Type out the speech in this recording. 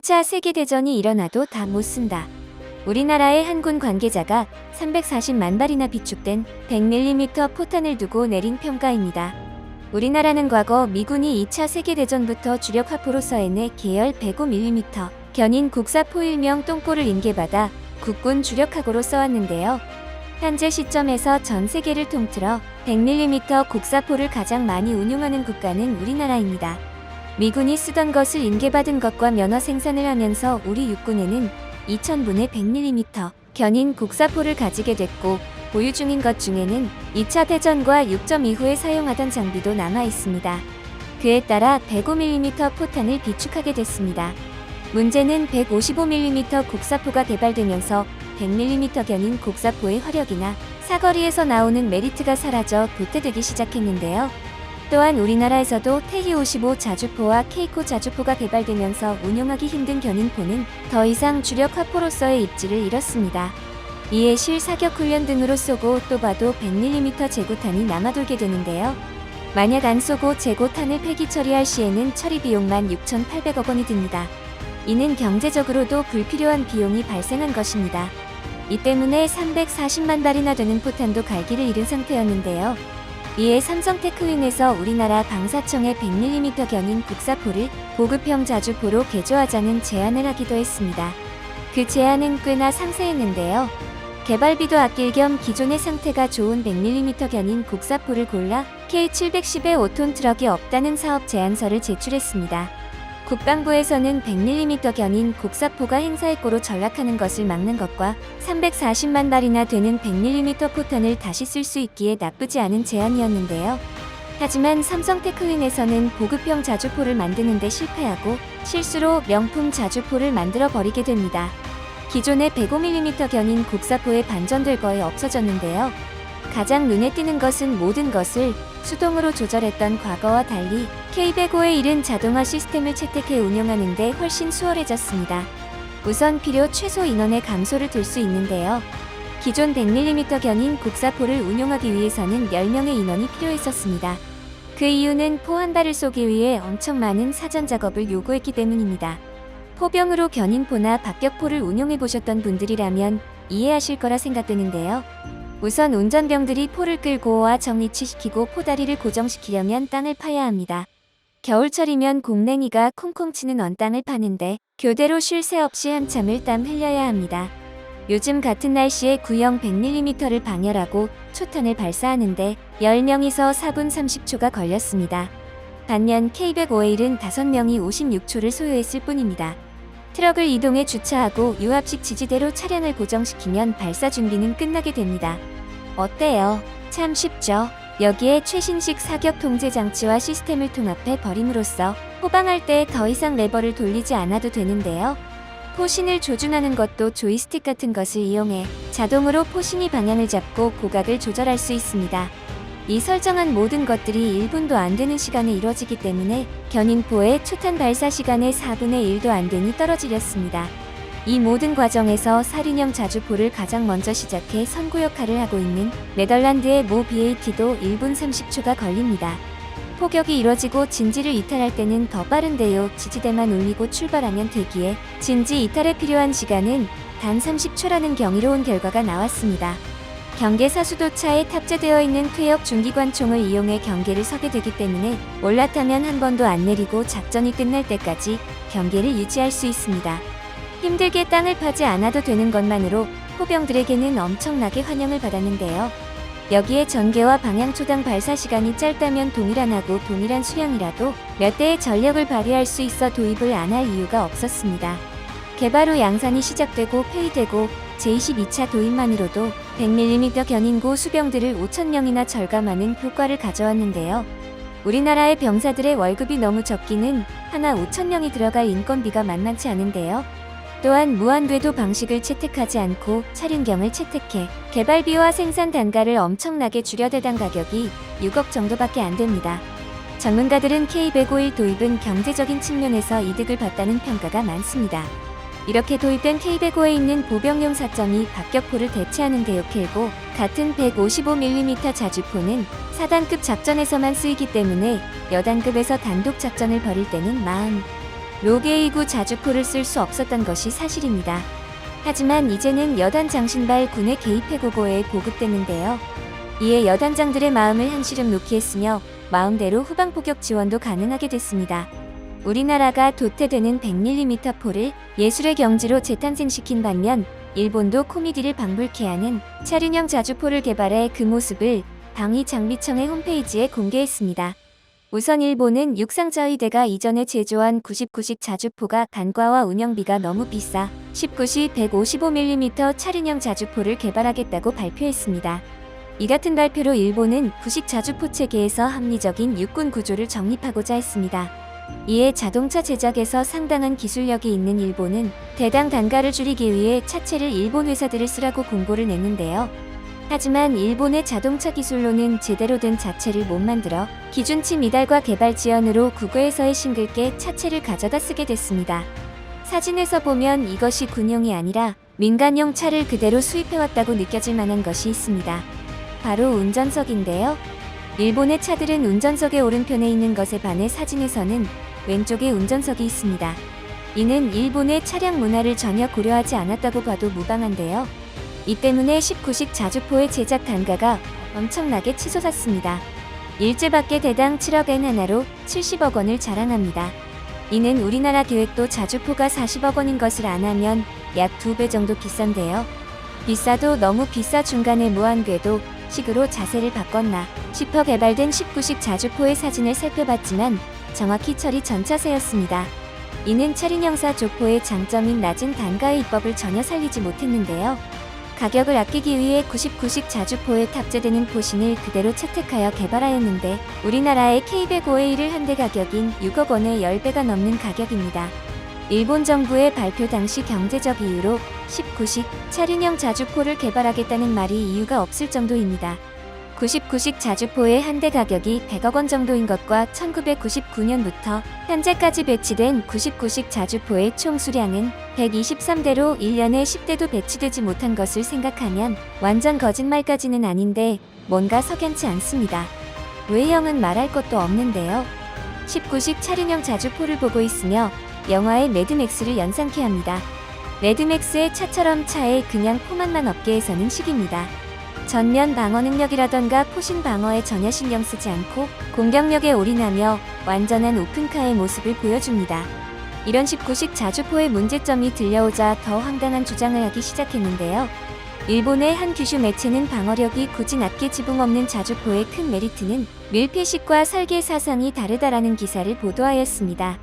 3차 세계대전이 일어나도 다 못 쓴다. 우리나라의 한군 관계자가 340만 발이나 비축된 100mm 포탄을 두고 내린 평가입니다. 우리나라는 과거 미군이 2차 세계대전부터 주력 화포로 써내내 계열 105mm 견인 국사포 일명 똥포를 인계받아 국군 주력화고로 써왔는데요. 현재 시점에서 전 세계를 통틀어 100mm 국사포를 가장 많이 운용하는 국가는 우리나라입니다. 미군이 쓰던 것을 인계받은 것과 면허 생산을 하면서 우리 육군에는 2000분의 100mm 견인 국사포를 가지게 됐고, 보유 중인 것 중에는 2차 대전과 6점 이후에 사용하던 장비도 남아 있습니다. 그에 따라 105mm 포탄을 비축하게 됐습니다. 문제는 155mm 국사포가 개발되면서 100mm 견인 국사포의 화력이나 사거리에서 나오는 메리트가 사라져 도태되기 시작했는데요. 또한 우리나라에서도 태희-55 자주포와 케이코 자주포가 개발되면서 운용하기 힘든 견인포는 더 이상 주력 화포로서의 입지를 잃었습니다. 이에 실사격 훈련 등으로 쏘고 또 봐도 100mm 재고탄이 남아돌게 되는데요. 만약 안 쏘고 재고탄을 폐기 처리할 시에는 처리 비용만 6,800억 원이 듭니다. 이는 경제적으로도 불필요한 비용이 발생한 것입니다. 이 때문에 340만 발이나 되는 포탄도 갈 길을 잃은 상태였는데요. 이에 삼성테크윈에서 우리나라 방사청에 100mm 견인 국사포를 보급형 자주포로 개조하자는 제안을 하기도 했습니다. 그 제안은 꽤나 상세했는데요. 개발비도 아낄 겸 기존의 상태가 좋은 100mm 견인 국사포를 골라 K710의 5톤 트럭이 없다는 사업 제안서를 제출했습니다. 국방부에서는 100mm 견인 국사포가 행사했고로 전락하는 것을 막는 것과 340만 발이나 되는 100mm 포탄을 다시 쓸 수 있기에 나쁘지 않은 제안이었는데요. 하지만 삼성테크윈에서는 보급형 자주포를 만드는 데 실패하고 실수로 명품 자주포를 만들어 버리게 됩니다. 기존의 105mm 견인 국사포의 반전될 거에 없어졌는데요. 가장 눈에 띄는 것은 모든 것을 수동으로 조절했던 과거와 달리 K105의 이른 자동화 시스템을 채택해 운영하는 데 훨씬 수월해졌습니다. 우선 필요 최소 인원의 감소를 둘 수 있는데요. 기존 100mm 견인 국사포를 운용하기 위해서는 10명의 인원이 필요했었습니다. 그 이유는 포 한 발을 쏘기 위해 엄청 많은 사전 작업을 요구했기 때문입니다. 포병으로 견인포나 박격포를 운용해보셨던 분들이라면 이해하실 거라 생각되는데요. 우선 운전병들이 포를 끌고 와 정위치시키고 포다리를 고정시키려면 땅을 파야 합니다. 겨울철이면 공랭이가 콩콩 치는 언 땅을 파는데 교대로 쉴 새 없이 한참을 땀 흘려야 합니다. 요즘 같은 날씨에 구형 100mm를 방열하고 초탄을 발사하는데 10명이서 4분 30초가 걸렸습니다. 반면 K105A1은 5명이 56초를 소요했을 뿐입니다. 트럭을 이동해 주차하고 유압식 지지대로 차량을 고정시키면 발사 준비는 끝나게 됩니다. 어때요? 참 쉽죠? 여기에 최신식 사격 통제 장치와 시스템을 통합해 버림으로써 포방할 때 더 이상 레버를 돌리지 않아도 되는데요. 포신을 조준하는 것도 조이스틱 같은 것을 이용해 자동으로 포신이 방향을 잡고 고각을 조절할 수 있습니다. 이 설정한 모든 것들이 1분도 안 되는 시간에 이루어지기 때문에 견인포의 초탄 발사 시간의 4분의 1도 안 되니 떨어지렸습니다. 이 모든 과정에서 살인형 자주포를 가장 먼저 시작해 선구 역할을 하고 있는 네덜란드의 모 BAT도 1분 30초가 걸립니다. 포격이 이뤄지고 진지를 이탈할 때는 더 빠른데요. 지지대만 올리고 출발하면 되기에 진지 이탈에 필요한 시간은 단 30초라는 경이로운 결과가 나왔습니다. 경계사 수도차에 탑재되어 있는 퇴역 중기관총을 이용해 경계를 서게 되기 때문에 올라타면 한 번도 안 내리고 작전이 끝날 때까지 경계를 유지할 수 있습니다. 힘들게 땅을 파지 않아도 되는 것만으로 포병들에게는 엄청나게 환영을 받았는데요. 여기에 전개와 방향 초당 발사 시간이 짧다면 동일한하고 동일한 수량이라도 몇 대의 전력을 발휘할 수 있어 도입을 안 할 이유가 없었습니다. 개발 후 양산이 시작되고 폐위되고 제22차 도입만으로도 100mm 견인고 수병들을 5,000명이나 절감하는 효과를 가져왔는데요. 우리나라의 병사들의 월급이 너무 적기는 하나 5,000명이 들어갈 인건비가 만만치 않은데요. 또한 무한궤도 방식을 채택하지 않고 차륜경을 채택해 개발비와 생산 단가를 엄청나게 줄여 대당 가격이 6억 정도밖에 안 됩니다. 전문가들은 K105A1 도입은 경제적인 측면에서 이득을 봤다는 평가가 많습니다. 이렇게 도입된 K105에 있는 보병용 4.2 박격포를 대체하는 대역헬고 같은 155mm 자주포는 4단급 작전에서만 쓰이기 때문에 여단급에서 단독 작전을 벌일 때는 로게이구 자주포를 쓸 수 없었던 것이 사실입니다. 하지만 이제는 여단 장신발 군의 개입해고고에 보급됐는데요. 이에 여단장들의 마음을 한시름 놓게 했으며 마음대로 후방 포격 지원도 가능하게 됐습니다. 우리나라가 도태되는 100mm 포를 예술의 경지로 재탄생시킨 반면 일본도 코미디를 방불케 하는 차륜형 자주포를 개발해 그 모습을 방위장비청의 홈페이지에 공개했습니다. 우선 일본은 육상자위대가 이전에 제조한 99식 자주포가 단가와 운영비가 너무 비싸 19시 155mm 차륜형 자주포를 개발하겠다고 발표했습니다. 이 같은 발표로 일본은 구식 자주포 체계에서 합리적인 육군 구조를 정립하고자 했습니다. 이에 자동차 제작에서 상당한 기술력이 있는 일본은 대당 단가를 줄이기 위해 차체를 일본 회사들을 쓰라고 공고를 냈는데요. 하지만 일본의 자동차 기술로는 제대로 된 자체를 못 만들어 기준치 미달과 개발 지연으로 국외에서의 싱글게 차체를 가져다 쓰게 됐습니다. 사진에서 보면 이것이 군용이 아니라 민간용 차를 그대로 수입해왔다고 느껴질 만한 것이 있습니다. 바로 운전석인데요. 일본의 차들은 운전석의 오른편에 있는 것에 반해 사진에서는 왼쪽에 운전석이 있습니다. 이는 일본의 차량 문화를 전혀 고려하지 않았다고 봐도 무방한데요. 이 때문에 19식 자주포의 제작 단가가 엄청나게 치솟았습니다. 일제밖에 대당 7억 엔 하나로 70억 원을 자랑합니다. 이는 우리나라 계획도 자주포가 40억 원인 것을 안 하면 약 2배 정도 비싼데요. 비싸도 너무 비싸 중간에 무한궤도 식으로 자세를 바꿨나 싶어 개발된 19식 자주포의 사진을 살펴봤지만 정확히 철이 전차세였습니다. 이는 차륜형사 조포의 장점인 낮은 단가의 입법을 전혀 살리지 못했는데요. 가격을 아끼기 위해 99식 자주포에 탑재되는 포신을 그대로 채택하여 개발하였는데 우리나라의 K105A1을 한 대 가격인 6억 원의 10배가 넘는 가격입니다. 일본 정부의 발표 당시 경제적 이유로 19식 차륜형 자주포를 개발하겠다는 말이 이유가 없을 정도입니다. 99식 자주포의 한 대 가격이 100억 원 정도인 것과 1999년부터 현재까지 배치된 99식 자주포의 총 수량은 123대로 1년에 10대도 배치되지 못한 것을 생각하면 완전 거짓말까지는 아닌데 뭔가 석연치 않습니다. 외형은 말할 것도 없는데요. 19식 차륜형 자주포를 보고 있으며 영화의 매드맥스를 연상케 합니다. 매드맥스의 차처럼 차에 그냥 포만만 업계에서는 식입니다. 전면 방어 능력이라던가 포신 방어에 전혀 신경 쓰지 않고 공격력에 올인하며 완전한 오픈카의 모습을 보여줍니다. 이런 19식 자주포의 문제점이 들려오자 더 황당한 주장을 하기 시작했는데요. 일본의 한 규슈 매체는 방어력이 굳이 낮게 지붕 없는 자주포의 큰 메리트는 밀폐식과 설계 사상이 다르다라는 기사를 보도하였습니다.